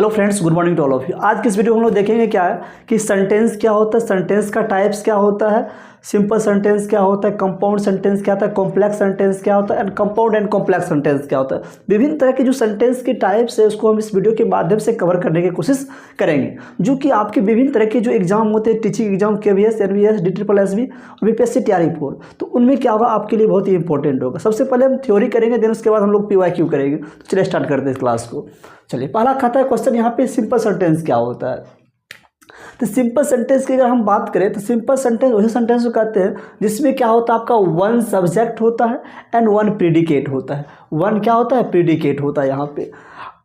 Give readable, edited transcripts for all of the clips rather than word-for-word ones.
Hello friends, good morning to all of you. आज की इस वीडियो में हम लोग देखेंगे क्या है कि सेंटेंस क्या होता है, सेंटेंस का टाइप्स क्या होता है, सिंपल सेंटेंस क्या होता है, कंपाउंड सेंटेंस क्या होता है, कॉम्प्लेक्स सेंटेंस क्या होता है and compound and complex sentence क्या होता है। विभिन्न तरह के जो सेंटेंस की टाइप्स है उसको हम इस वीडियो के माध्यम से कवर करने की कोशिश करेंगे, जो कि आपके विभिन्न तरह के जो एग्जाम होते हैं, teaching exam, KVS, NVS, DSSB और BPSC TRE 4, तो उनमें क्या होगा आपके लिए बहुत ही इंपॉर्टेंट होगा। सबसे पहले हम थ्योरी करेंगे, देन उसके बाद हम लोग PYQ करेंगे। तो चलिए स्टार्ट करते हैं इस क्लास को। चलिए, पहला खाता है क्वेश्चन यहाँ पे, सिंपल सेंटेंस क्या होता है। तो सिंपल सेंटेंस की अगर हम बात करें तो सिंपल सेंटेंस वही सेंटेंस को कहते हैं जिसमें क्या होता है, आपका वन सब्जेक्ट होता है एंड वन प्रीडिकेट होता है। वन क्या होता है, प्रीडिकेट होता है यहाँ पे।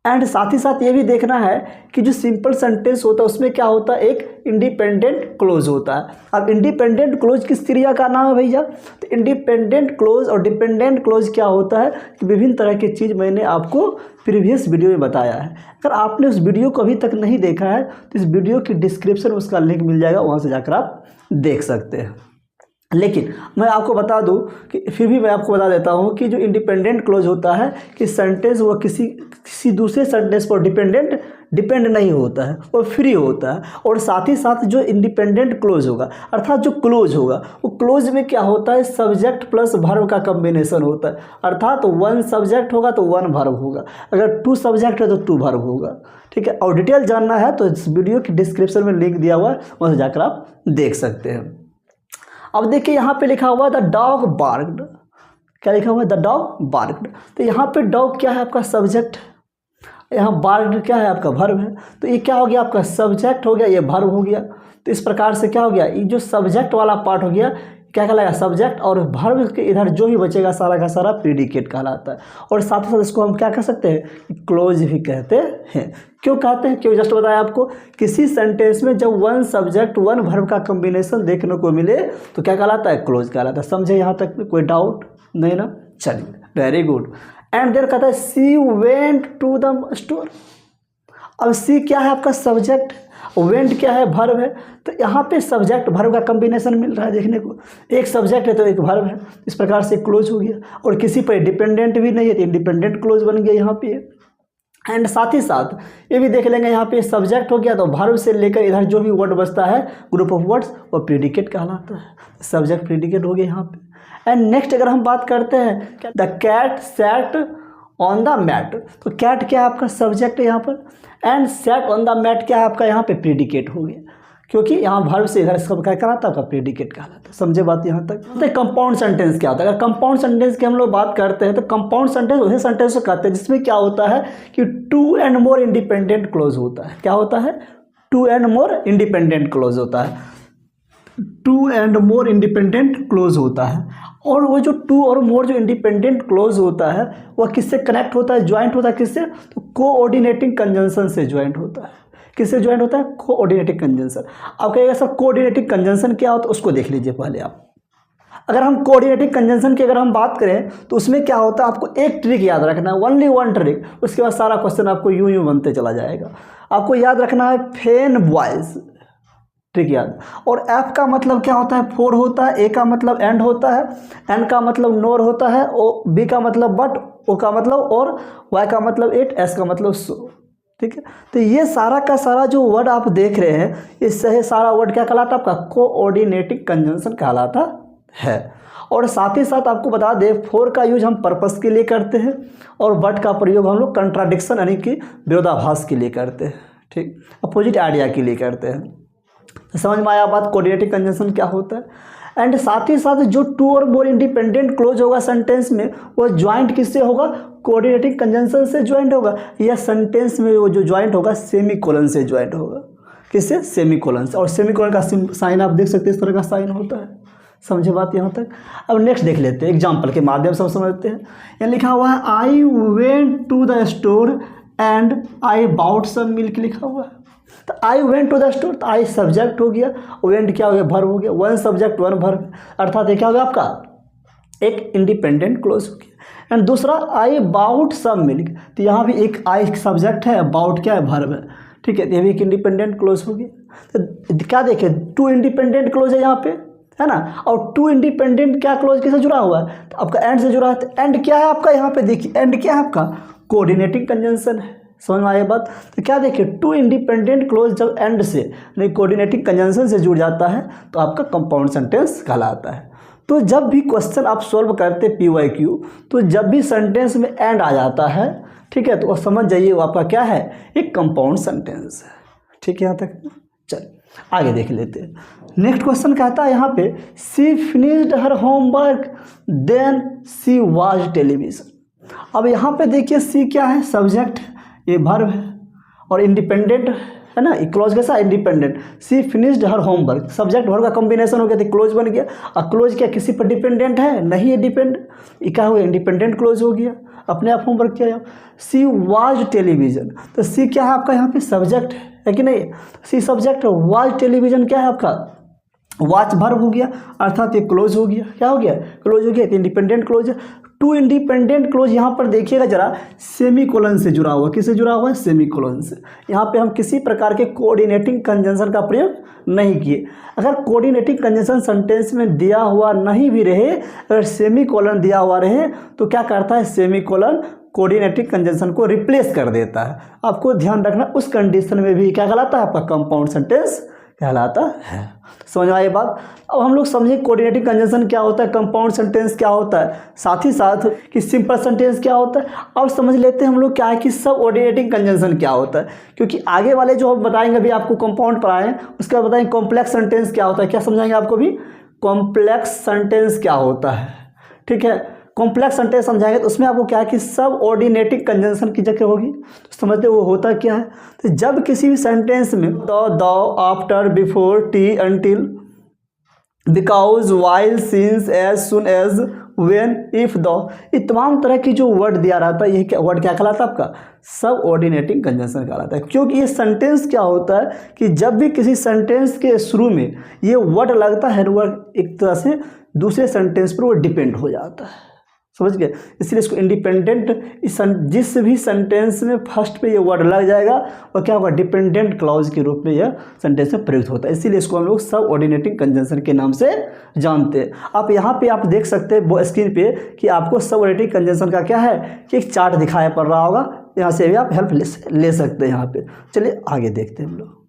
एंड साथ ही साथ ये भी देखना है कि जो सिंपल सेंटेंस होता है उसमें क्या होता है, एक इंडिपेंडेंट क्लोज होता है। अब इंडिपेंडेंट क्लोज किस क्रिया का नाम है भैया? तो इंडिपेंडेंट क्लोज और डिपेंडेंट क्लोज क्या होता है कि विभिन्न तरह की चीज़ मैंने आपको प्रीवियस वीडियो में बताया है। अगर आपने उस वीडियो को अभी तक नहीं देखा है तो इस वीडियो की डिस्क्रिप्शन में उसका लिंक मिल जाएगा, वहाँ से जाकर आप देख सकते हैं। लेकिन मैं आपको बता दूं कि फिर भी मैं आपको बता देता हूं कि जो इंडिपेंडेंट क्लोज होता है कि सेंटेंस वो किसी दूसरे सेंटेंस पर डिपेंड नहीं होता है, वो फ्री होता है। और साथ ही साथ जो इंडिपेंडेंट क्लोज होगा अर्थात जो क्लोज होगा वो क्लोज में क्या होता है, सब्जेक्ट प्लस वर्ब का कॉम्बिनेशन होता है। अर्थात वन सब्जेक्ट होगा तो वन वर्ब होगा, अगर टू सब्जेक्ट है तो टू वर्ब होगा। ठीक है, और डिटेल जानना है तो इस वीडियो की डिस्क्रिप्शन में लिंक दिया हुआ है, वहाँ से जाकर आप देख सकते हैं। अब देखिए यहाँ पे लिखा हुआ है द डॉग बार्क्ड। क्या लिखा हुआ है, द डॉग बार्क्ड। तो यहाँ पे डॉग क्या है, आपका सब्जेक्ट, यहाँ बार्क्ड क्या है, आपका वर्ब है। तो ये क्या हो गया, आपका सब्जेक्ट हो गया, ये वर्ब हो गया। तो इस प्रकार से क्या हो गया, ये जो सब्जेक्ट वाला पार्ट हो गया क्या कहलाएगा, सब्जेक्ट, और वर्ब के इधर जो भी बचेगा सारा का सारा प्रीडिकेट कहलाता है। और साथ ही साथ इसको हम क्या कह सकते हैं, क्लोज भी कहते हैं। क्यों कहते हैं, क्यों जस्ट बताया आपको, किसी सेंटेंस में जब वन सब्जेक्ट वन वर्ब का कॉम्बिनेशन देखने को मिले तो क्या कहलाता है, क्लोज कहलाता है। समझे यहाँ तक में कोई डाउट नहीं ना? चलिए, वेरी गुड। एंड देन कहता है she went to the store. अब सी क्या है, आपका सब्जेक्ट, वेंट क्या है, वर्ब है। तो यहाँ पे सब्जेक्ट वर्ब का कॉम्बिनेशन मिल रहा है देखने को, एक सब्जेक्ट है तो एक वर्ब है, इस प्रकार से क्लोज हो गया। और किसी पर डिपेंडेंट भी नहीं है तो इंडिपेंडेंट क्लोज बन गया यहाँ पे। एंड साथ ही साथ ये भी देख लेंगे, यहाँ पे सब्जेक्ट हो गया तो वर्ब से लेकर इधर जो भी वर्ड बचता है, ग्रुप ऑफ वर्ड्स, वो प्रीडिकेट कहलाता है। सब्जेक्ट प्रीडिकेट हो गया यहाँ पे। एंड नेक्स्ट अगर हम बात करते हैं the cat sat on the mat. तो कैट क्या है, आपका सब्जेक्ट है यहाँ पर, and set on the mat क्या है, आपका यहाँ पे प्रीडिकेट हो गया, क्योंकि यहाँ वर्ब से इधर इसका क्या कहलाता है, आपका प्रीडिकेट कहलाता है। समझे बात यहाँ तक? तो कंपाउंड सेंटेंस क्या होता है? अगर कंपाउंड सेंटेंस की हम लोग बात करते हैं तो कंपाउंड सेंटेंस उसे सेंटेंस को कहते हैं जिसमें क्या होता है कि two and more independent clause होता है। क्या होता है, two and more independent clause होता है, two and more independent clause होता है। और वो जो टू और मोर जो इंडिपेंडेंट क्लोज होता है वह किससे कनेक्ट होता है, ज्वाइंट होता है किससे, तो कोऑर्डिनेटिंग कंजंक्शन से ज्वाइंट होता है। किससे ज्वाइंट होता है, कोऑर्डिनेटिंग कंजंक्शन। अब कहिएगा सर कोऑर्डिनेटिंग कंजंक्शन क्या होता है, उसको देख लीजिए पहले आप। अगर हम कोऑर्डिनेटिंग कंजंक्शन की अगर हम बात करें तो उसमें क्या होता है, आपको एक ट्रिक याद रखना है, ओनली वन ट्रिक। उसके बाद सारा क्वेश्चन आपको यूं यूं बनते चला जाएगा। आपको याद रखना है फैन बॉयज, ट्रिक याद। और एफ का मतलब क्या होता है, फोर होता है, ए का मतलब एंड होता है, एन का मतलब नोर होता है, ओ बी का मतलब बट, ओ का मतलब और, वाई का मतलब एट, एस का मतलब सो। ठीक है, तो ये सारा का सारा जो वर्ड आप देख रहे हैं, इससे सारा वर्ड क्या कहलाता है, आपका कोऑर्डिनेटिंग कंजंक्शन कहलाता है। और साथ ही साथ आपको बता दें फोर का यूज हम पर्पस के लिए करते हैं और बट का प्रयोग हम लोग कंट्राडिक्शन यानी कि विरोधाभास के लिए करते हैं। ठीक, अपोजिट आइडिया के लिए करते हैं। तो समझ में आया बात, कोऑर्डिनेटिंग कंजंक्शन क्या होता है। एंड साथ ही साथ जो टू और मोर इंडिपेंडेंट क्लोज होगा सेंटेंस में, वो ज्वाइंट किससे होगा, कोऑर्डिनेटिंग कंजंक्शन से ज्वाइंट होगा, या सेंटेंस में वो जो ज्वाइंट होगा सेमीकोलन से ज्वाइंट होगा। किससे, सेमीकोलन से। और सेमीकोलन का साइन आप देख सकते हैं, इस तरह का साइन होता है। समझे बात यहाँ तक? अब नेक्स्ट देख लेते हैं, एग्जाम्पल के माध्यम से हम समझते हैं। यहाँ लिखा हुआ है I went to the store and I bought some milk, लिखा हुआ है। तो I went to the store, तो आई सब्जेक्ट हो गया, वेंट क्या हो गया, वर्ब हो गया, वन सब्जेक्ट वन वर्ब, अर्थात ये क्या हो गया आपका एक इंडिपेंडेंट क्लोज हो गया। एंड दूसरा आई बाउट सम मिल्क, तो यहाँ भी एक आई सब्जेक्ट है, बाउट क्या है, वर्ब है। ठीक है, तो ये भी एक इंडिपेंडेंट क्लोज हो गया। तो क्या देखें, टू इंडिपेंडेंट क्लोज है यहाँ पे, है ना। और टू इंडिपेंडेंट क्या क्लोज किससे जुड़ा हुआ है, तो आपका एंड से जुड़ा है। तो एंड क्या है आपका यहाँ पे, देखिए एंड क्या है आपका, कोऑर्डिनेटिंग कंजंक्शन है। समझ में आए बात। तो क्या देखिए, टू इंडिपेंडेंट क्लोज जब एंड से नहीं कोऑर्डिनेटिंग कंजंक्शन से जुड़ जाता है तो आपका कंपाउंड सेंटेंस कहलाता है। तो जब भी क्वेश्चन आप सॉल्व करते PYQ, तो जब भी सेंटेंस में एंड आ जाता है, ठीक है, तो वो समझ जाइए वो आपका क्या है, एक कंपाउंड सेंटेंस है। ठीक है यहाँ तक। चल आगे देख लेते हैं। नेक्स्ट क्वेश्चन कहता है यहाँ पे, सी फिनिश्ड हर होमवर्क देन सी वॉच टेलीविजन। अब यहाँ पे देखिए सी क्या है, सब्जेक्ट, ये वर्ब है और इंडिपेंडेंट है ना, क्लोज कैसा, independent. She finished her homework, subject verb का कॉम्बिनेशन हो गया तो क्लोज बन गया। और क्लोज क्या किसी पर डिपेंडेंट है, नहीं है डिपेंडेंट, ये क्या हो गया, इंडिपेंडेंट क्लोज हो गया, अपने आप होमवर्क किया। सी वॉच टेलीविजन, तो सी क्या है आपका यहाँ पे, सब्जेक्ट है कि नहीं, सी सब्जेक्ट, वॉच टेलीविजन क्या है आपका, वॉच वर्ब हो गया, अर्थात ये क्लोज हो गया, क्या हो गया, क्लोज हो गया, इंडिपेंडेंट क्लोज है। टू इंडिपेंडेंट क्लोज यहाँ पर देखिएगा जरा, सेमी कोलन से जुड़ा हुआ, किससे जुड़ा हुआ है, सेमी कोलन से। यहाँ पे हम किसी प्रकार के कोऑर्डिनेटिंग कंजंक्शन का प्रयोग नहीं किए। अगर कोऑर्डिनेटिंग कंजंक्शन सेंटेंस में दिया हुआ नहीं भी रहे, अगर सेमी कोलन दिया हुआ रहे तो क्या करता है, सेमी कोलन कोऑर्डिनेटिंग कंजंक्शन को रिप्लेस कर देता है। आपको ध्यान रखना, उस कंडीशन में भी क्या कहलाता है, आपका कंपाउंड सेंटेंस कहलाता है। समझ में आई बात। अब हम लोग समझे कोऑर्डिनेटिंग कंजंक्शन क्या होता है, कंपाउंड सेंटेंस क्या होता है, साथ ही साथ कि सिंपल सेंटेंस क्या होता है। अब समझ लेते हैं हम लोग क्या है कि सब ऑर्डिनेटिंग कंजंक्शन क्या होता है, क्योंकि आगे वाले जो हम बताएंगे, अभी आपको कंपाउंड पढ़ाएं, उसके बाद बताएंगे कॉम्प्लेक्स सेंटेंस क्या होता है। क्या समझाएंगे आपको भी, कॉम्प्लेक्स सेंटेंस क्या होता है। ठीक है, कॉम्प्लेक्स सेंटेंस समझाएंगे तो उसमें आपको क्या है कि सब ऑर्डिनेटिंग कंजंक्शन की जगह होगी। तो समझते वो होता क्या है, तो जब किसी भी सेंटेंस में द, आफ्टर, बिफोर, टी, until, because, while, since, as, soon as, when, if, the, ये तमाम तरह की जो वर्ड दिया रहता है, ये क्या वर्ड क्या कहलाता है आपका, सब ऑर्डिनेटिंग कंजंक्शन कहलाता है। क्योंकि ये सेंटेंस क्या होता है कि जब भी किसी सेंटेंस के शुरू में ये वर्ड लगता है, वर्ड एक तरह से दूसरे सेंटेंस पर वो डिपेंड हो जाता है, समझ गए। इसलिए इसको इंडिपेंडेंट, जिस भी सेंटेंस में फर्स्ट पे ये वर्ड लग जाएगा और क्या होगा, डिपेंडेंट क्लॉज के रूप में यह सेंटेंस में प्रयुक्त होता है। इसीलिए इसको हम लोग सब ऑर्डिनेटिंग कंजंक्शन के नाम से जानते हैं। आप यहाँ पे आप देख सकते हैं स्क्रीन पे कि आपको सब ऑर्डिनेटिंग कंजंक्शन का क्या है कि एक चार्ट दिखाई पड़ रहा होगा, यहाँ से भी आप हेल्प ले सकते हैं यहाँ पे। चलिए आगे देखते हैं हम लोग।